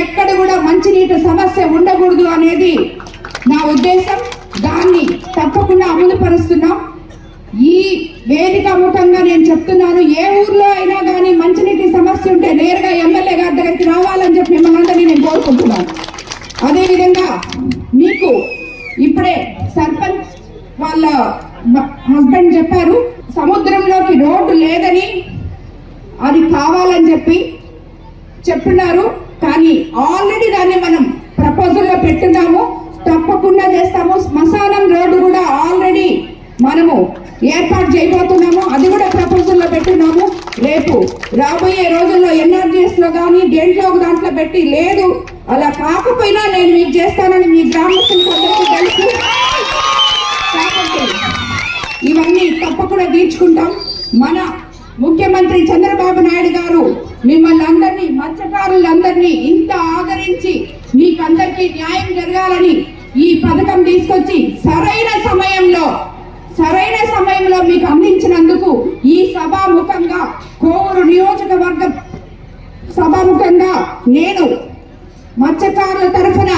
ఎక్కడ కూడా మంచినీటి సమస్య ఉండకూడదు అనేది నా ఉద్దేశం. దాన్ని తప్పకుండా అమలు పరుస్తున్నాం. ఈ వేదిక ముఖంగా నేను చెప్తున్నాను, ఏ ఊర్లో అయినా కానీ మంచినీటి సమస్య ఉంటే నేరుగా ఎమ్మెల్యే గారి దగ్గరికి రావాలని చెప్పి మిమ్మల్ని అందరినీ నేను కోరుకుంటున్నాను. అదేవిధంగా మీకు ఇప్పుడే సర్పంచ్ వాళ్ళ హస్బెండ్ చెప్పారు, సముద్రంలోకి రోడ్డు లేదని అది కావాలని చెప్పి చెప్తున్నారు. కానీ ఆల్రెడీ దాన్ని మనం ప్రపోజల్లో పెట్టున్నాము, తప్పకుండా చేస్తాము. శ్మశానం రోడ్డు కూడా ఆల్రెడీ మనము ఏర్పాటు చేయబోతున్నాము, అది కూడా ప్రపోజల్లో పెట్టున్నాము. రేపు రాబోయే రోజుల్లో ఎన్ఆర్జీఎస్ లో కానీ దేంట్లో ఒక దాంట్లో పెట్టి, లేదు అలా కాకపోయినా నేను మీకు చేస్తానని మీ గ్రామస్తులకు అందరికీ తెలుసు. కాబట్టి ఇవన్నీ తప్పకుండా తీర్చుకుంటాం. మన ముఖ్యమంత్రి చంద్రబాబు నాయుడు గారు మిమ్మల్ని అందరినీ, మత్స్యకారులందరినీ ఇంత ఆదరించి మీకందరికీ న్యాయం జరగాలని ఈ పథకం తీసుకొచ్చి సరైన సమయంలో మీకు అందించినందుకు ఈ సభాముఖంగా, కోవూరు నియోజకవర్గం సభాముఖంగా నేను మత్స్యకారుల తరఫున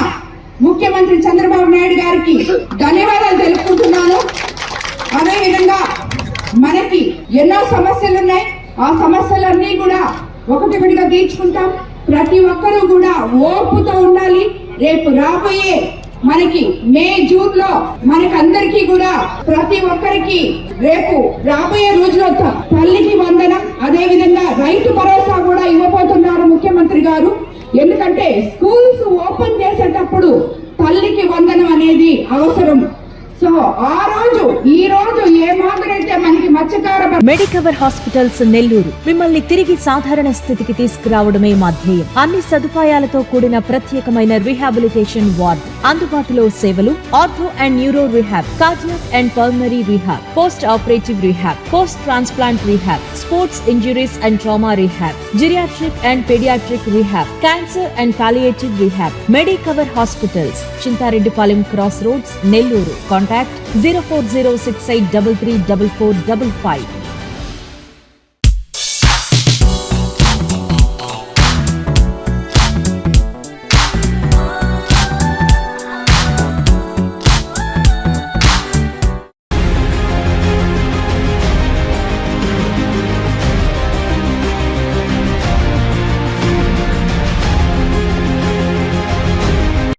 ముఖ్యమంత్రి చంద్రబాబు నాయుడు గారికి ధన్యవాదాలు తెలుపుకుంటున్నాను. అదేవిధంగా మనకి ఎన్నో సమస్యలు ఉన్నాయి, ఆ సమస్యలన్నీ కూడా ఒకటిగా తీర్చుకుంటాం. ప్రతి ఒక్కరూ కూడా ఓర్పుతో ఉండాలి. రేపు రాబోయే మనకి మే జూన్ లో మనకందరికీ కూడా ప్రతి ఒక్కరికి రేపు రాబోయే రోజుల్లో తల్లికి వందనం, అదే విధంగా రైతు భరోసా కూడా ఇవ్వబోతున్నారు ముఖ్యమంత్రి గారు. ఎందుకంటే స్కూల్స్ ఓపెన్ చేసేటప్పుడు తల్లికి వందనం అనేది అవసరం. సో ఈ రోజు ఏ మాదిరైతే మనకి మత్స్యకార మెడికవర్ హాస్పిటల్స్ నెల్లూరు మిమ్మల్ని తిరిగి సాధారణ స్థితికి తీసుకురావడమే మా ధ్యేయం. అన్ని సదుపాయాలతో కూడిన ప్రత్యేకమైన రీహాబిలిటేషన్ వార్డ్, అందుబాటులో సేవలు ortho and neuro rehab, cardiac and pulmonary rehab, post operative rehab, post transplant rehab, sports injuries and trauma rehab, geriatric and paediatric rehab, cancer and palliative rehab. Medicover hospitals, Chintareddypalem cross roads, Nellore. Contact 04068334455.